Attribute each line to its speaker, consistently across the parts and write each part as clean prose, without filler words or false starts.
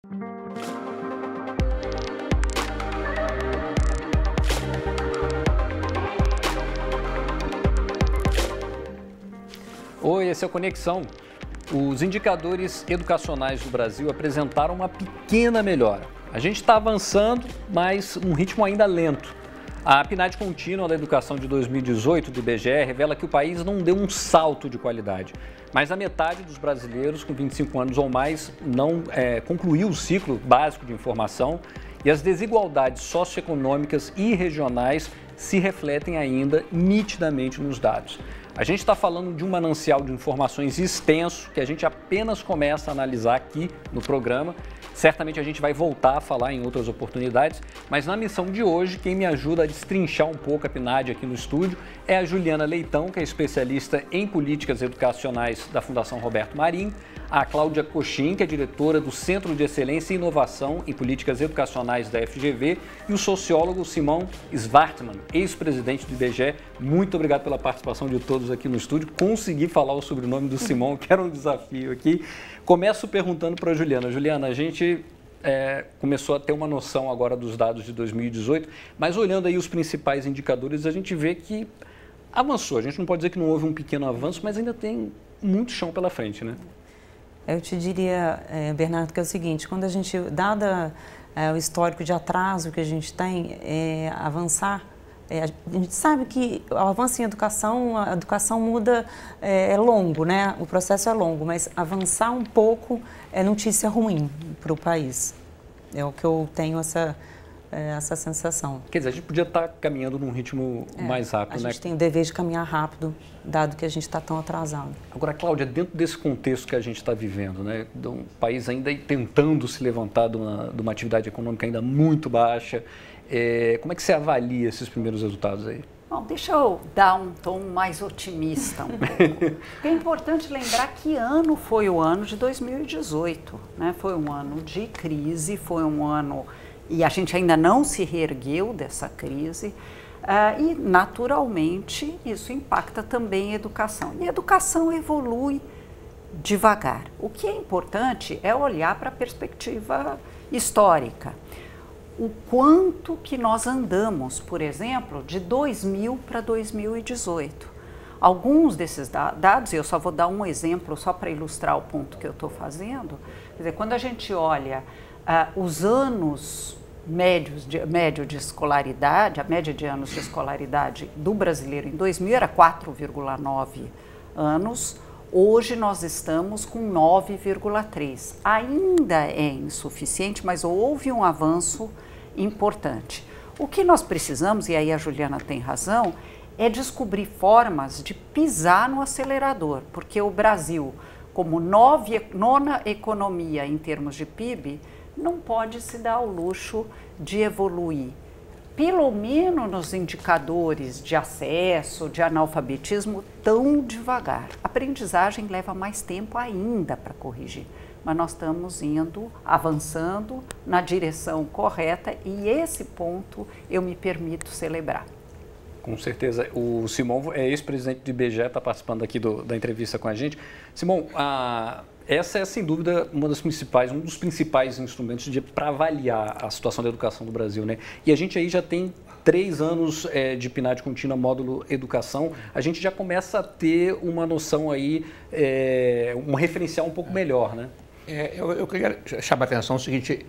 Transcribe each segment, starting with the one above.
Speaker 1: Oi, esse é o Conexão. Os indicadores educacionais do Brasil apresentaram uma pequena melhora. A gente está avançando, mas um ritmo ainda lento. A PNAD contínua da educação de 2018 do IBGE revela que o país não deu um salto de qualidade. Mais da metade dos brasileiros com 25 anos ou mais não concluiu o ciclo básico de informação e as desigualdades socioeconômicas e regionais se refletem ainda nitidamente nos dados. A gente está falando de um manancial de informações extenso que a gente apenas começa a analisar aqui no programa. Certamente a gente vai voltar a falar em outras oportunidades, mas na missão de hoje, quem me ajuda a destrinchar um pouco a PNAD aqui no estúdio é a Juliana Leitão, que é especialista em políticas educacionais da Fundação Roberto Marinho, a Cláudia Cochin, que é diretora do Centro de Excelência e Inovação em Políticas Educacionais da FGV, e o sociólogo Simão Svartman, ex-presidente do IBGE. Muito obrigado pela participação de todos aqui no estúdio. Consegui falar o sobrenome do Simão, que era um desafio aqui. Começo perguntando para a Juliana. Juliana, a gente começou a ter uma noção agora dos dados de 2018, mas olhando aí os principais indicadores, a gente vê que avançou. A gente não pode dizer que não houve um pequeno avanço, mas ainda tem muito chão pela frente, né?
Speaker 2: Eu te diria, Bernardo, que é o seguinte, quando a gente, dada o histórico de atraso que a gente tem, avançar, a gente sabe que o avanço em educação, a educação muda, é longo, né? O processo é longo, mas avançar um pouco é notícia ruim para o país. É o que eu tenho essa sensação.
Speaker 1: Quer dizer, a gente podia estar caminhando num ritmo mais rápido, né?
Speaker 2: A gente tem o dever de caminhar rápido, dado que a gente está tão atrasado.
Speaker 1: Agora, Cláudia, dentro desse contexto que a gente está vivendo, né, de um país ainda tentando se levantar de uma atividade econômica ainda muito baixa, como é que você avalia esses primeiros resultados aí?
Speaker 3: Bom, deixa eu dar um tom mais otimista um pouco. É importante lembrar que ano foi o ano de 2018, né? Foi um ano de crise, foi um ano... E a gente ainda não se reergueu dessa crise e, naturalmente, isso impacta também a educação. E a educação evolui devagar. O que é importante é olhar para a perspectiva histórica. O quanto que nós andamos, por exemplo, de 2000 para 2018. Alguns desses dados, e eu só vou dar um exemplo só para ilustrar o ponto que eu estou fazendo, quer dizer, quando a gente olha os anos médio de escolaridade, a média de anos de escolaridade do brasileiro em 2000 era 4,9 anos, hoje nós estamos com 9,3. Ainda é insuficiente, mas houve um avanço importante. O que nós precisamos, e aí a Juliana tem razão, é descobrir formas de pisar no acelerador, porque o Brasil, como nona economia em termos de PIB, não pode se dar ao luxo de evoluir, pelo menos nos indicadores de acesso, de analfabetismo, tão devagar. A aprendizagem leva mais tempo ainda para corrigir, mas nós estamos avançando na direção correta e esse ponto eu me permito celebrar.
Speaker 1: Com certeza. O Simão é ex-presidente do IBGE, está participando aqui da entrevista com a gente. Simão, essa é, sem dúvida, um dos principais instrumentos para avaliar a situação da educação do Brasil, né? E a gente aí já tem 3 anos de PNAD contínua, módulo educação, a gente já começa a ter uma noção aí, um referencial um pouco melhor, né?
Speaker 4: Eu queria chamar a atenção o seguinte,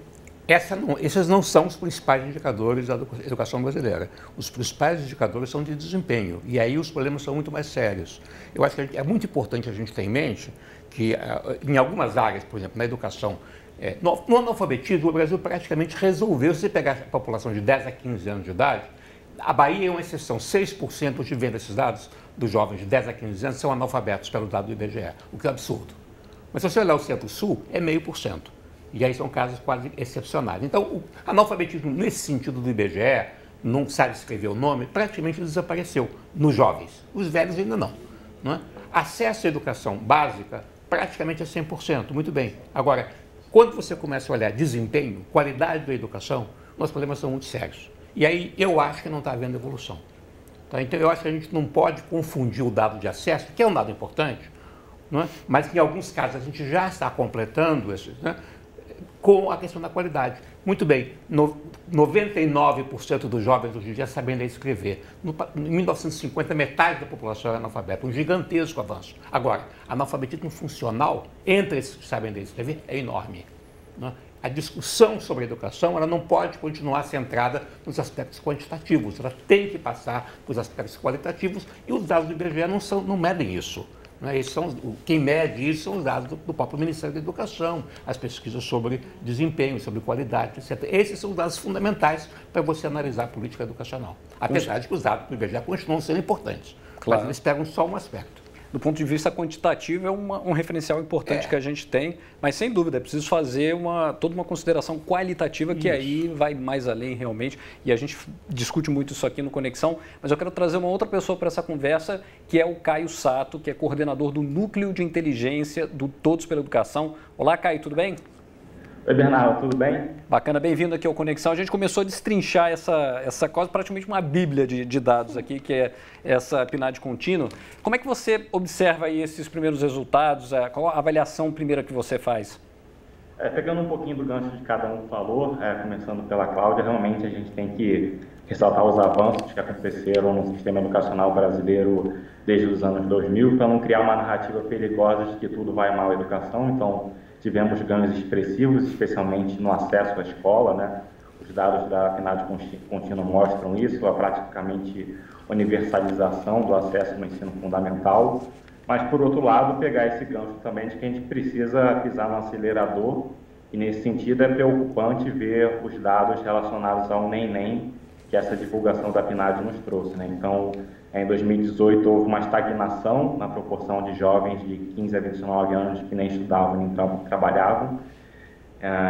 Speaker 4: esses não são os principais indicadores da educação brasileira. Os principais indicadores são de desempenho, e aí os problemas são muito mais sérios. Eu acho que é muito importante a gente ter em mente que em algumas áreas, por exemplo, na educação, no analfabetismo, o Brasil praticamente resolveu, se você pegar a população de 10 a 15 anos de idade, a Bahia é uma exceção, 6% de vendo esses dados dos jovens de 10 a 15 anos são analfabetos pelo dado do IBGE, o que é absurdo. Mas se você olhar o Centro-Sul, é 0,5%. E aí são casos quase excepcionais. Então, o analfabetismo, nesse sentido do IBGE, não sabe escrever o nome, praticamente desapareceu nos jovens. Os velhos ainda não. Acesso à educação básica, praticamente é 100%, muito bem. Agora, quando você começa a olhar desempenho, qualidade da educação, nossos problemas são muito sérios. E aí eu acho que não está havendo evolução. Tá? Então, eu acho que a gente não pode confundir o dado de acesso, que é um dado importante, mas que em alguns casos a gente já está completando esses, com a questão da qualidade. Muito bem, 99% dos jovens hoje em dia sabem ler e escrever. Em 1950, metade da população era analfabeta, um gigantesco avanço. Agora, analfabetismo funcional entre esses que sabem ler e escrever é enorme, né? A discussão sobre a educação ela não pode continuar centrada nos aspectos quantitativos, ela tem que passar para os aspectos qualitativos e os dados do IBGE não medem isso. Né? Quem mede isso são os dados do próprio Ministério da Educação, as pesquisas sobre desempenho, sobre qualidade, etc. Esses são os dados fundamentais para você analisar a política educacional. Apesar de que os dados do IBGE continuam sendo importantes, claro, mas eles pegam só um aspecto. Do ponto de vista quantitativo, é um referencial importante que a gente tem, mas sem dúvida é preciso fazer toda uma consideração qualitativa que aí vai mais além realmente, e a gente discute muito isso aqui no Conexão, mas eu quero trazer uma outra pessoa para essa conversa, que é o Caio Sato, que é coordenador do Núcleo de Inteligência do Todos pela Educação. Olá, Caio, tudo bem?
Speaker 5: Oi, Bernardo, tudo bem?
Speaker 1: Bacana, bem-vindo aqui ao Conexão. A gente começou a destrinchar essa quase praticamente uma bíblia de dados aqui, que é essa PNAD contínua. Como é que você observa aí esses primeiros resultados? Qual a avaliação primeira que você faz?
Speaker 5: Pegando um pouquinho do gancho de cada um falou, começando pela Cláudia, realmente a gente tem que ressaltar os avanços que aconteceram no sistema educacional brasileiro desde os anos 2000, para não criar uma narrativa perigosa de que tudo vai mal à educação. Então, tivemos ganhos expressivos, especialmente no acesso à escola, né? Os dados da PNAD contínua mostram isso, a praticamente universalização do acesso no ensino fundamental. Mas, por outro lado, pegar esse gancho também de que a gente precisa pisar no acelerador, e nesse sentido é preocupante ver os dados relacionados ao NEM, que essa divulgação da PNAD nos trouxe, né? Então, em 2018 houve uma estagnação na proporção de jovens de 15 a 29 anos que nem estudavam nem trabalhavam.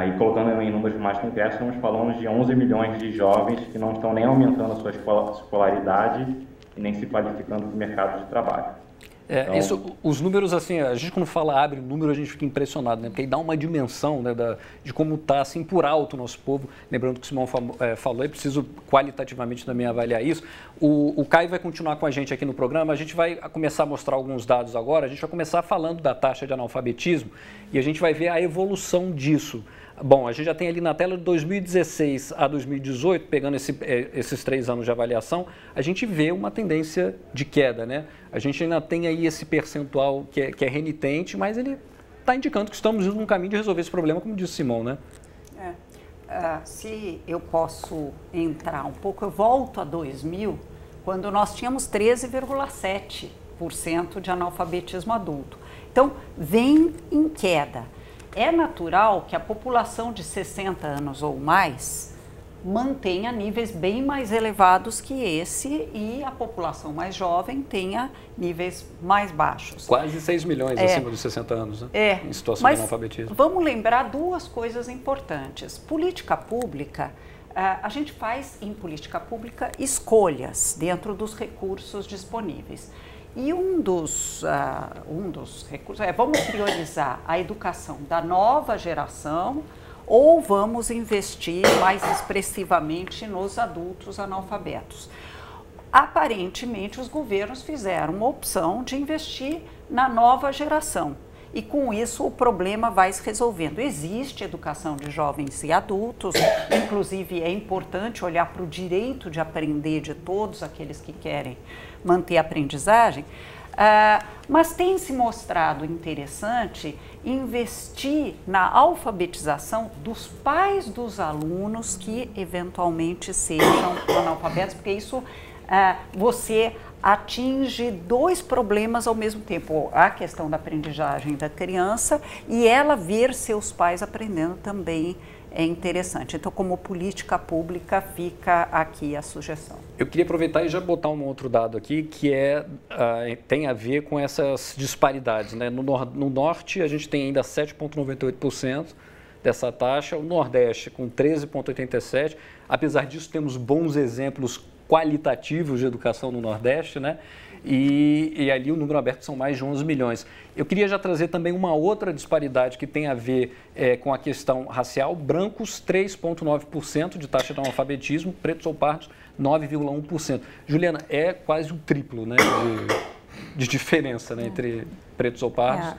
Speaker 5: E colocando em números mais concretos, estamos falando de 11 milhões de jovens que não estão nem aumentando a sua escolaridade e nem se qualificando para o mercado de trabalho.
Speaker 1: Então, os números, assim, a gente quando abre o número, a gente fica impressionado, né? Porque aí dá uma dimensão, né, de como está, assim, por alto o nosso povo. Lembrando que o Simão falou, eu preciso qualitativamente também avaliar isso. O Caio vai continuar com a gente aqui no programa, a gente vai começar a mostrar alguns dados agora, a gente vai começar falando da taxa de analfabetismo e a gente vai ver a evolução disso. Bom, a gente já tem ali na tela de 2016 a 2018, pegando esses 3 anos de avaliação, a gente vê uma tendência de queda, né? A gente ainda tem aí esse percentual que é renitente, mas ele está indicando que estamos indo num caminho de resolver esse problema, como disse o Simão, né?
Speaker 3: Se eu posso entrar um pouco, eu volto a 2000, quando nós tínhamos 13,7% de analfabetismo adulto. Então, vem em queda. É natural que a população de 60 anos ou mais mantenha níveis bem mais elevados que esse e a população mais jovem tenha níveis mais baixos.
Speaker 1: Quase 6 milhões acima dos 60 anos, né? Em situação de analfabetismo.
Speaker 3: Vamos lembrar duas coisas importantes. Política pública, a gente faz em política pública escolhas dentro dos recursos disponíveis. E um dos recursos vamos priorizar a educação da nova geração ou vamos investir mais expressivamente nos adultos analfabetos. Aparentemente, os governos fizeram uma opção de investir na nova geração e com isso o problema vai se resolvendo. Existe educação de jovens e adultos, inclusive é importante olhar para o direito de aprender de todos aqueles que querem manter a aprendizagem, mas tem se mostrado interessante investir na alfabetização dos pais dos alunos que eventualmente sejam analfabetos, porque isso você atinge 2 problemas ao mesmo tempo, a questão da aprendizagem da criança e ela ver seus pais aprendendo também é interessante. Então, como política pública, fica aqui a sugestão.
Speaker 1: Eu queria aproveitar e já botar um outro dado aqui, que tem a ver com essas disparidades, né? No Norte, a gente tem ainda 7,98% dessa taxa, o Nordeste com 13,87%. Apesar disso, temos bons exemplos qualitativos de educação no Nordeste, né? E ali o número aberto são mais de 11 milhões. Eu queria já trazer também uma outra disparidade que tem a ver com a questão racial. Brancos, 3,9% de taxa de analfabetismo, pretos ou pardos, 9,1%. Juliana, é quase o triplo, né, de diferença, né, entre pretos ou pardos.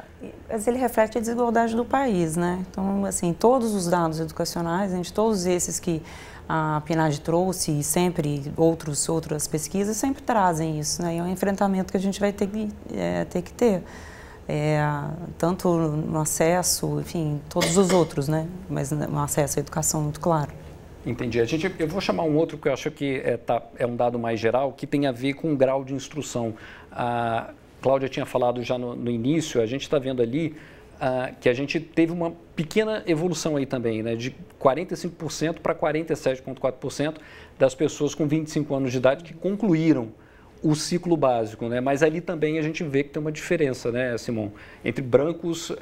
Speaker 2: Mas ele reflete a desigualdade do país, né? Então, assim, todos os dados educacionais, todos esses que a PNAD trouxe e sempre outras pesquisas sempre trazem isso, né? E é um enfrentamento que a gente vai ter que ter. Tanto no acesso, enfim, todos os outros, né? Mas no acesso à educação, muito claro.
Speaker 1: Entendi. Eu vou chamar um outro que eu acho que é um dado mais geral, que tem a ver com o grau de instrução. A Cláudia tinha falado já no início, a gente está vendo ali que a gente teve uma pequena evolução aí também, né? De 45% para 47,4% das pessoas com 25 anos de idade que concluíram o ciclo básico, né? Mas ali também a gente vê que tem uma diferença, né, Simon? Entre brancos,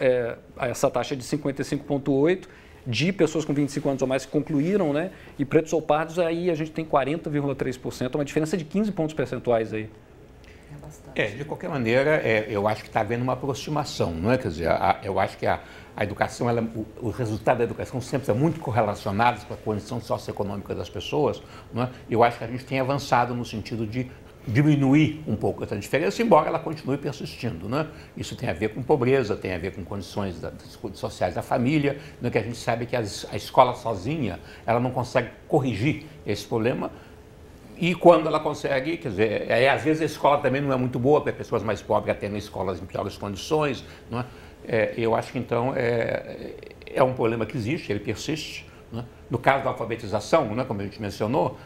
Speaker 1: essa taxa de 55,8%, de pessoas com 25 anos ou mais que concluíram, né? E pretos ou pardos, aí a gente tem 40,3%, uma diferença de 15 pontos percentuais aí.
Speaker 2: É bastante.
Speaker 4: De qualquer maneira, eu acho que está havendo uma aproximação, não é? Quer dizer, eu acho que a educação, o resultado da educação sempre está muito correlacionado com a condição socioeconômica das pessoas, não é? Eu acho que a gente tem avançado no sentido de diminuir um pouco essa diferença, embora ela continue persistindo, né? Isso tem a ver com pobreza, tem a ver com condições sociais da família, né? Que a gente sabe que a escola sozinha, ela não consegue corrigir esse problema, e quando ela consegue, quer dizer, às vezes a escola também não é muito boa, porque pessoas mais pobres atendem escolas em piores condições, não é? Eu acho que então é um problema que existe, ele persiste, né? No caso da alfabetização, né, como a gente mencionou,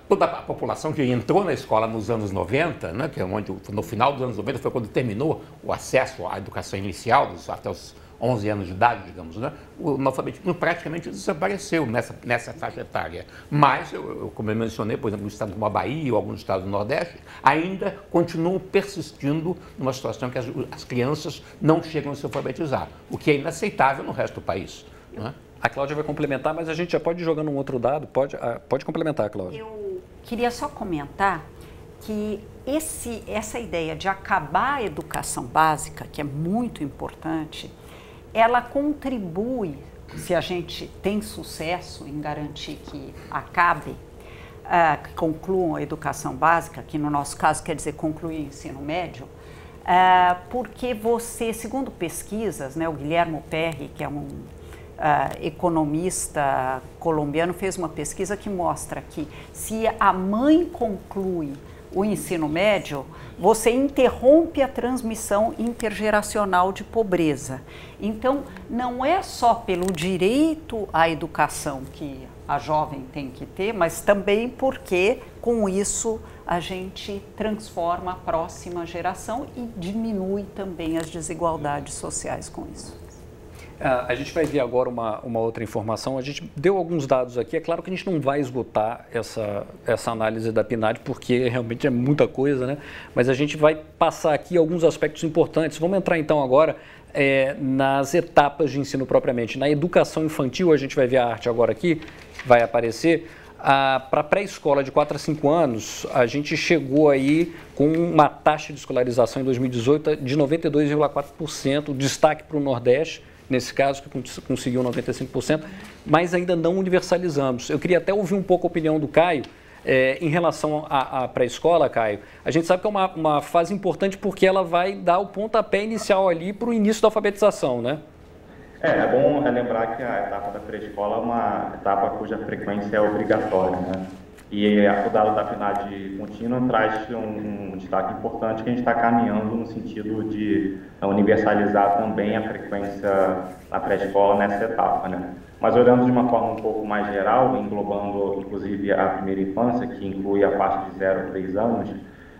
Speaker 4: toda a população que entrou na escola nos anos 90, né, que é onde no final dos anos 90 foi quando terminou o acesso à educação inicial, até os 11 anos de idade, digamos, né, o analfabetismo praticamente desapareceu nessa faixa etária. Mas, como eu mencionei, por exemplo, no estado como a Bahia ou alguns estados do Nordeste, ainda continuam persistindo numa situação que as crianças não chegam a se alfabetizar, o que é inaceitável no resto do país, não é?
Speaker 1: A Cláudia vai complementar, mas a gente já pode ir jogando um outro dado. Pode complementar, Cláudia.
Speaker 3: Eu queria só comentar que essa ideia de acabar a educação básica, que é muito importante, ela contribui, se a gente tem sucesso em garantir que acabe, que concluam a educação básica, que no nosso caso quer dizer concluir o ensino médio, porque você, segundo pesquisas, né, o Guilherme Perry, que é um economista colombiano, fez uma pesquisa que mostra que se a mãe conclui o ensino médio, você interrompe a transmissão intergeracional de pobreza. Então, não é só pelo direito à educação que a jovem tem que ter, mas também porque, com isso, a gente transforma a próxima geração e diminui também as desigualdades sociais com isso.
Speaker 1: A gente vai ver agora uma outra informação. A gente deu alguns dados aqui. É claro que a gente não vai esgotar essa análise da PNAD, porque realmente é muita coisa, né? Mas a gente vai passar aqui alguns aspectos importantes. Vamos entrar então agora nas etapas de ensino propriamente. Na educação infantil, a gente vai ver a arte agora aqui, vai aparecer. Para pré-escola de 4 a 5 anos, a gente chegou aí com uma taxa de escolarização em 2018 de 92,4%, destaque para o Nordeste, nesse caso, que conseguiu 95%, mas ainda não universalizamos. Eu queria até ouvir um pouco a opinião do Caio em relação à pré-escola, Caio. A gente sabe que é uma fase importante porque ela vai dar o pontapé inicial ali para o início da alfabetização, né?
Speaker 5: É bom lembrar que a etapa da pré-escola é uma etapa cuja frequência é obrigatória, né? E o dado da PNAD contínua traz um destaque importante que a gente está caminhando no sentido de universalizar também a frequência na pré-escola nessa etapa, né? Mas olhando de uma forma um pouco mais geral, englobando inclusive a primeira infância, que inclui a faixa de 0 a 3 anos,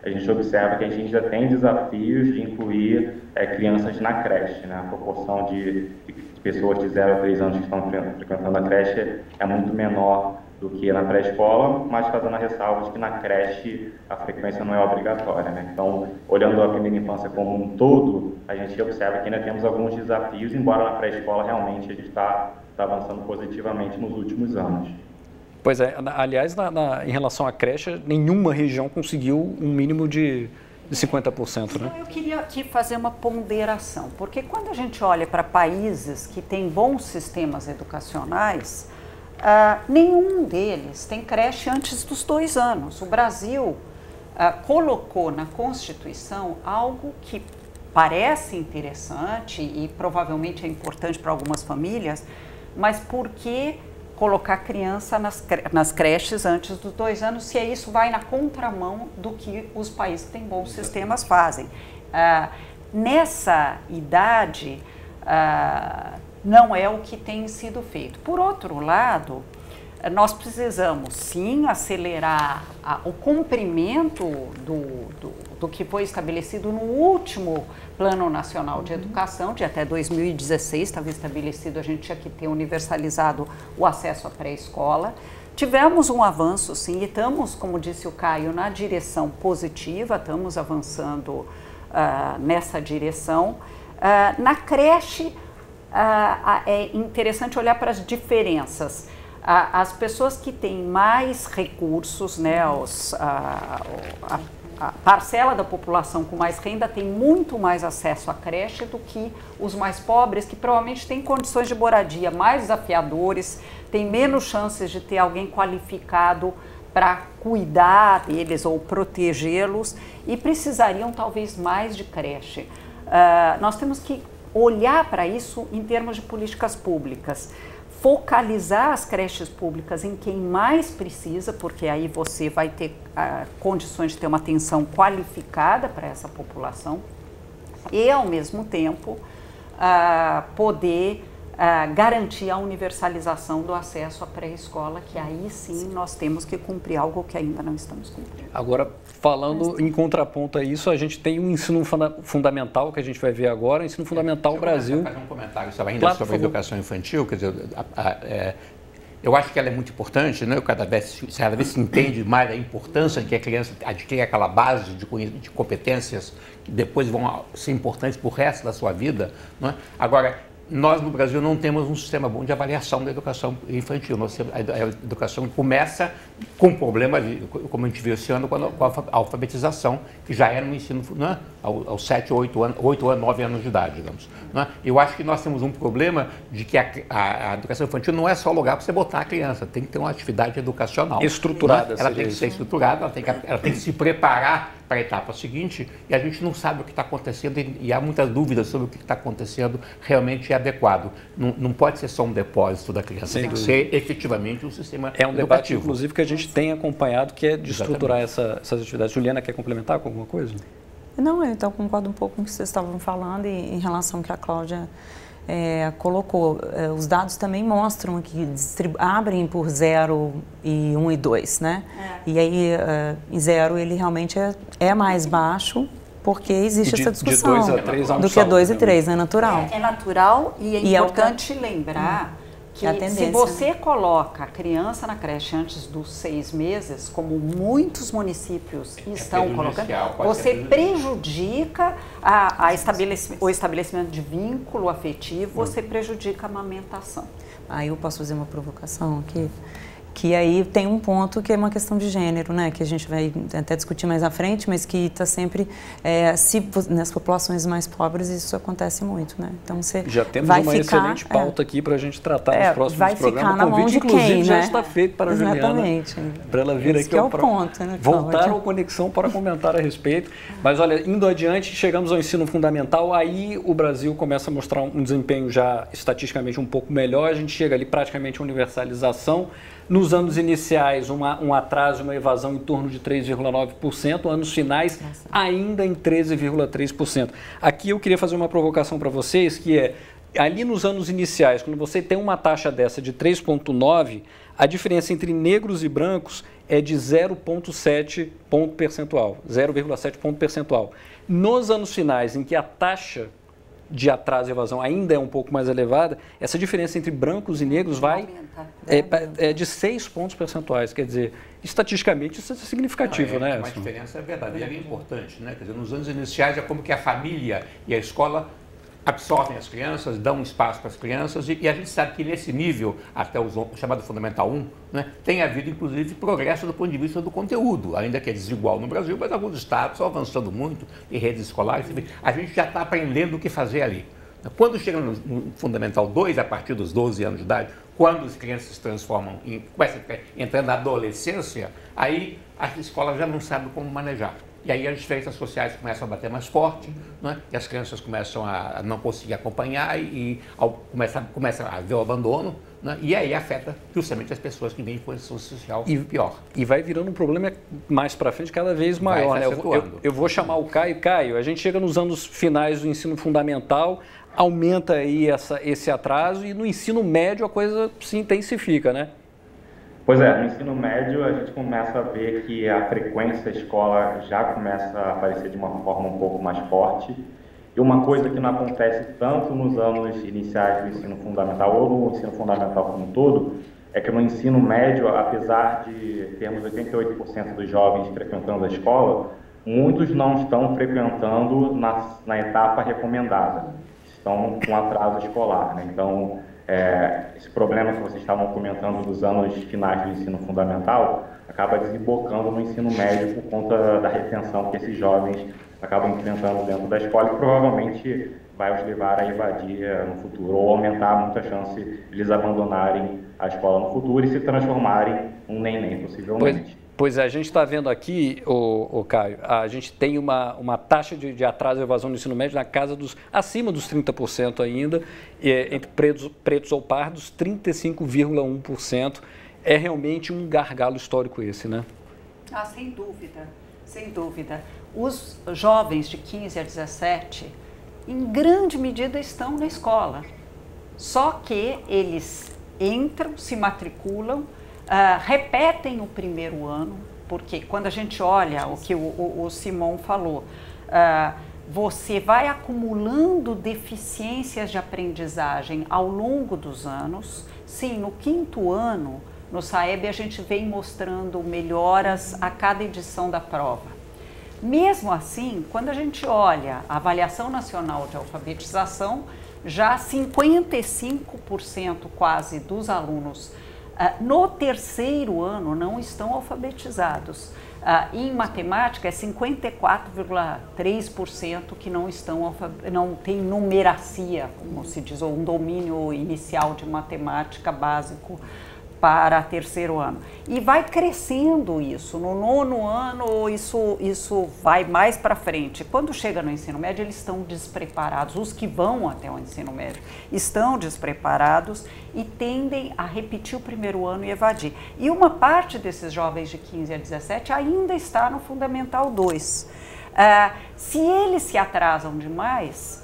Speaker 5: a gente observa que a gente já tem desafios de incluir crianças na creche, né? A proporção de pessoas de 0 a 3 anos que estão frequentando a creche é muito menor do que na pré-escola, mas fazendo a ressalva de que na creche a frequência não é obrigatória, né? Então, olhando a primeira infância como um todo, a gente observa que ainda temos alguns desafios, embora na pré-escola realmente a gente está avançando positivamente nos últimos anos.
Speaker 1: Pois é, aliás, em relação à creche, nenhuma região conseguiu um mínimo de 50%, né?
Speaker 3: Eu queria aqui fazer uma ponderação, porque quando a gente olha para países que têm bons sistemas educacionais, nenhum deles tem creche antes dos 2 anos. O Brasil colocou na Constituição algo que parece interessante e provavelmente é importante para algumas famílias, mas por que colocar criança nas creches antes dos 2 anos, se isso vai na contramão do que os países que têm bons sistemas fazem? Nessa idade, não é o que tem sido feito. Por outro lado, nós precisamos sim acelerar o cumprimento do que foi estabelecido no último Plano Nacional de Educação, de até 2016 estava estabelecido, a gente tinha que ter universalizado o acesso à pré-escola. Tivemos um avanço sim, e estamos, como disse o Caio, na direção positiva, estamos avançando nessa direção. Na creche, é interessante olhar para as diferenças. As pessoas que têm mais recursos, né, a parcela da população com mais renda tem muito mais acesso à creche do que os mais pobres, que provavelmente têm condições de moradia mais desafiadores, têm menos chances de ter alguém qualificado para cuidar deles ou protegê-los e precisariam talvez mais de creche. Nós temos que olhar para isso em termos de políticas públicas. Focalizar as creches públicas em quem mais precisa, porque aí você vai ter condições de ter uma atenção qualificada para essa população e, ao mesmo tempo, poder garantir a universalização do acesso à pré-escola, que aí sim nós temos que cumprir algo que ainda não estamos cumprindo.
Speaker 1: Agora, falando em contraponto a isso, a gente tem um ensino fundamental que a gente vai ver agora, o ensino fundamental Brasil.
Speaker 4: Fazer um comentário ainda sobre a educação infantil, quer dizer, eu acho que ela é muito importante, né? Cada vez se entende mais a importância de que a criança adquira aquela base de competências que depois vão ser importantes para o resto da sua vida, não é? Agora, nós no Brasil não temos um sistema bom de avaliação da educação infantil. A educação começa com um problema, como a gente viu esse ano, com a alfabetização, que já era no ensino, né, aos 7, 8 anos, 9 anos de idade, digamos. Né? Eu acho que nós temos um problema de que a educação infantil não é só lugar para você botar a criança, tem que ter uma atividade educacional.
Speaker 1: Estruturada.
Speaker 4: Né? Ela tem que ser estruturada, ela tem que se preparar para a etapa seguinte, e a gente não sabe o que está acontecendo e há muitas dúvidas sobre o que está acontecendo realmente é adequado. Não pode ser só um depósito da criança, tem que ser efetivamente um sistema educativo.
Speaker 1: É um debate, inclusive, que a gente tem acompanhado, que é de estruturar essas atividades. Juliana, quer complementar com alguma coisa?
Speaker 2: Não, eu então concordo um pouco com o que vocês estavam falando e em relação ao que a Cláudia colocou. Os dados também mostram que abrem por 0, 1 e 2, né? E aí, em 0, ele realmente é mais baixo, porque existe essa discussão.
Speaker 1: De 2 a 3
Speaker 2: do que 2 e 3, é natural.
Speaker 3: É natural e é importante lembrar que se você coloca a criança na creche antes dos 6 meses, como muitos municípios estão colocando, você prejudica o estabelecimento de vínculo afetivo, você prejudica a amamentação.
Speaker 2: Aí eu posso fazer uma provocação aqui? Que aí tem um ponto que é uma questão de gênero, né? Que a gente vai até discutir mais à frente, mas que está sempre, nas populações mais pobres isso acontece muito, né? Então você
Speaker 1: já temos uma excelente pauta aqui para a gente tratar nos próximos programas.
Speaker 2: O convite, inclusive,
Speaker 1: já está feito para a Juliana.
Speaker 2: Exatamente.
Speaker 1: Para ela vir aqui
Speaker 2: ao ponto, né?
Speaker 1: Voltar ao Conexão para comentar a respeito. Mas olha, indo adiante, chegamos ao ensino fundamental, aí o Brasil começa a mostrar um desempenho já estatisticamente um pouco melhor, a gente chega ali praticamente a universalização. Nos anos iniciais, um atraso, uma evasão em torno de 3,9%, anos finais ainda em 13,3%. Aqui eu queria fazer uma provocação para vocês, que é, ali nos anos iniciais, quando você tem uma taxa dessa de 3,9%, a diferença entre negros e brancos é de 0,7 ponto percentual, 0,7 ponto percentual. Nos anos finais, em que a taxa de atraso e evasão ainda é um pouco mais elevada, essa diferença entre brancos e negros vai de 6 pontos percentuais. Quer dizer, estatisticamente isso é significativo, né?
Speaker 4: Uma diferença verdadeira e importante, né? Quer dizer, nos anos iniciais é como que a família e a escola absorvem as crianças, dão espaço para as crianças e a gente sabe que nesse nível, até o chamado Fundamental 1, né, tem havido inclusive progresso do ponto de vista do conteúdo, ainda que é desigual no Brasil, mas alguns estados estão avançando muito em redes escolares, a gente já está aprendendo o que fazer ali. Quando chega no Fundamental 2, a partir dos 12 anos de idade, quando as crianças se transformam, começam a entrar na adolescência, aí as escolas já não sabem como manejar. E aí as diferenças sociais começam a bater mais forte, né? E as crianças começam a não conseguir acompanhar e começa a haver o abandono, né? E aí afeta justamente as pessoas que vêm em posição social pior.
Speaker 1: E vai virando um problema mais para frente cada vez maior, né? Eu vou chamar o Caio. Caio, a gente chega nos anos finais do ensino fundamental, aumenta aí esse atraso e no ensino médio a coisa se intensifica, né?
Speaker 5: Pois é, no ensino médio a gente começa a ver que a frequência à escola já começa a aparecer de uma forma um pouco mais forte. E uma coisa que não acontece tanto nos anos iniciais do ensino fundamental ou no ensino fundamental como um todo, é que no ensino médio, apesar de termos 88% dos jovens frequentando a escola, muitos não estão frequentando na etapa recomendada, estão com atraso escolar, né? Então, esse problema que vocês estavam comentando dos anos finais do ensino fundamental acaba desembocando no ensino médio por conta da retenção que esses jovens acabam enfrentando dentro da escola e provavelmente vai os levar a evadir no futuro ou aumentar muito a chance de eles abandonarem a escola no futuro e se transformarem num neném, possivelmente.
Speaker 1: Pois é, a gente está vendo aqui, Caio, a gente tem uma taxa de atraso e evasão no ensino médio na casa acima dos 30% ainda, entre pretos ou pardos, 35,1%. É realmente um gargalo histórico esse, né?
Speaker 3: Ah, sem dúvida, sem dúvida. Os jovens de 15 a 17, em grande medida, estão na escola, só que eles entram, se matriculam, repetem o primeiro ano, porque quando a gente olha o que o Simon falou, você vai acumulando deficiências de aprendizagem ao longo dos anos. Sim, no 5º ano, no SAEB, a gente vem mostrando melhoras a cada edição da prova. Mesmo assim, quando a gente olha a Avaliação Nacional de Alfabetização, já 55% quase dos alunos no 3º ano não estão alfabetizados. Em matemática é 54,3% que não têm numeracia, como se diz, ou um domínio inicial de matemática básico para 3º ano. E vai crescendo isso. No 9º ano, isso vai mais para frente. Quando chega no ensino médio, eles estão despreparados. Os que vão até o ensino médio estão despreparados e tendem a repetir o primeiro ano e evadir. E uma parte desses jovens de 15 a 17 ainda está no Fundamental 2. Se eles se atrasam demais,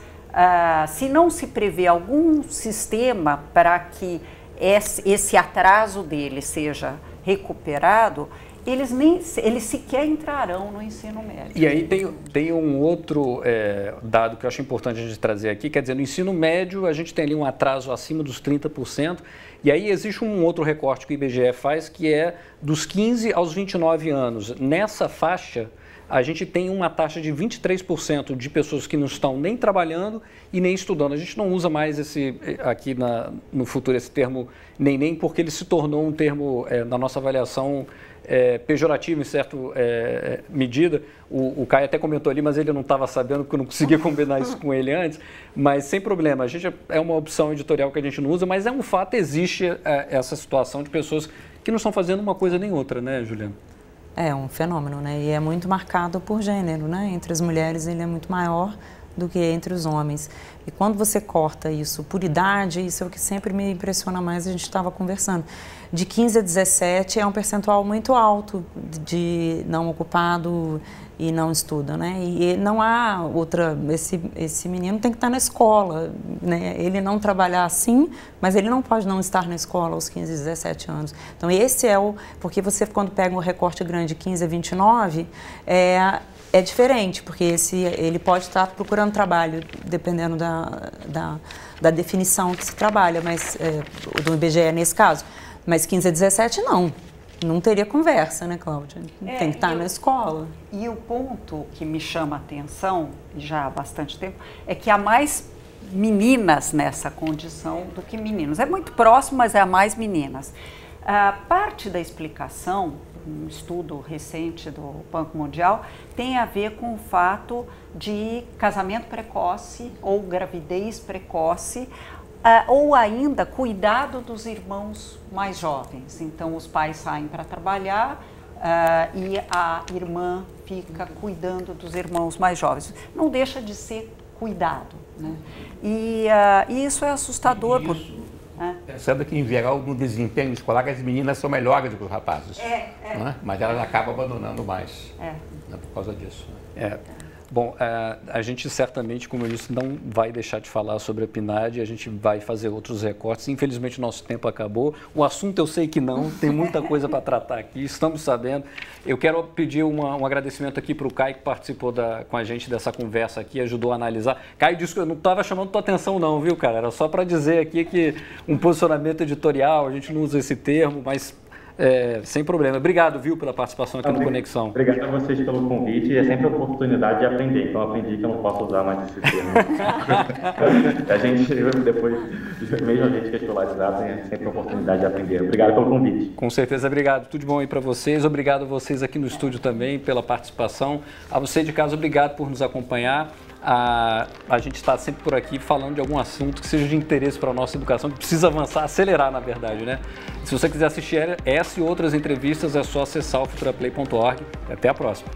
Speaker 3: se não se prevê algum sistema para que esse atraso dele seja recuperado, eles sequer entrarão no ensino médio.
Speaker 1: E aí tem um outro dado que eu acho importante a gente trazer aqui, quer dizer, no ensino médio a gente tem ali um atraso acima dos 30%, e aí existe um outro recorte que o IBGE faz, que é dos 15 aos 29 anos. Nessa faixa, a gente tem uma taxa de 23% de pessoas que não estão nem trabalhando e nem estudando. A gente não usa mais aqui no futuro esse termo nem, porque ele se tornou um termo, na nossa avaliação, pejorativo em certa medida. O Caio até comentou ali, mas ele não estava sabendo, porque eu não conseguia combinar isso com ele antes. Mas sem problema, a gente é uma opção editorial que a gente não usa, mas é um fato, existe essa situação de pessoas que não estão fazendo uma coisa nem outra, né, Juliana?
Speaker 2: É um fenômeno, né? E é muito marcado por gênero, né? Entre as mulheres ele é muito maior do que entre os homens. E quando você corta isso por idade, isso é o que sempre me impressiona mais, a gente estava conversando. De 15 a 17 é um percentual muito alto de não ocupado e não estuda, né? E não há outra, esse menino tem que estar na escola, né? Ele não trabalhar assim, mas ele não pode não estar na escola aos 15, 17 anos. Então esse porque você quando pega um recorte grande de 15 a 29, é diferente, porque ele pode estar procurando trabalho, dependendo da definição que se trabalha, mas do IBGE nesse caso. Mas 15 a 17 não teria conversa, né, Cláudia? Tem que estar na escola.
Speaker 3: E o ponto que me chama a atenção, já há bastante tempo, é que há mais meninas nessa condição do que meninos. É muito próximo, mas há mais meninas. Parte da explicação um estudo recente do Banco Mundial, tem a ver com o fato de casamento precoce ou gravidez precoce, ou ainda cuidado dos irmãos mais jovens. Então, os pais saem para trabalhar e a irmã fica cuidando dos irmãos mais jovens. Não deixa de ser cuidado, né? E isso é assustador.
Speaker 4: Pensando que, em geral, no desempenho escolar, as meninas são melhores do que os rapazes. Né? Mas elas acabam abandonando mais por causa disso.
Speaker 1: Bom, a gente certamente, como eu disse, não vai deixar de falar sobre a PNAD, a gente vai fazer outros recortes. Infelizmente, o nosso tempo acabou. O assunto eu sei que não, tem muita coisa para tratar aqui, estamos sabendo. Eu quero pedir um agradecimento aqui para o Caio, que participou com a gente dessa conversa aqui, ajudou a analisar. Caio, disse que eu não estava chamando tua atenção não, viu, cara? Era só para dizer aqui que um posicionamento editorial, a gente não usa esse termo, mas... sem problema. Obrigado, viu, pela participação aqui no Conexão.
Speaker 5: Obrigado a vocês pelo convite. É sempre a oportunidade de aprender. Então, aprendi que eu não posso usar mais esse termo. A gente, depois, mesmo a gente que é escolarizado, tem sempre a oportunidade de aprender. Obrigado pelo convite.
Speaker 1: Com certeza, obrigado. Tudo de bom aí para vocês. Obrigado a vocês aqui no estúdio também pela participação. A você de casa, obrigado por nos acompanhar. A gente está sempre por aqui falando de algum assunto que seja de interesse para a nossa educação, que precisa avançar, acelerar, na verdade, né? Se você quiser assistir essa e outras entrevistas, é só acessar o futuraplay.org. Até a próxima.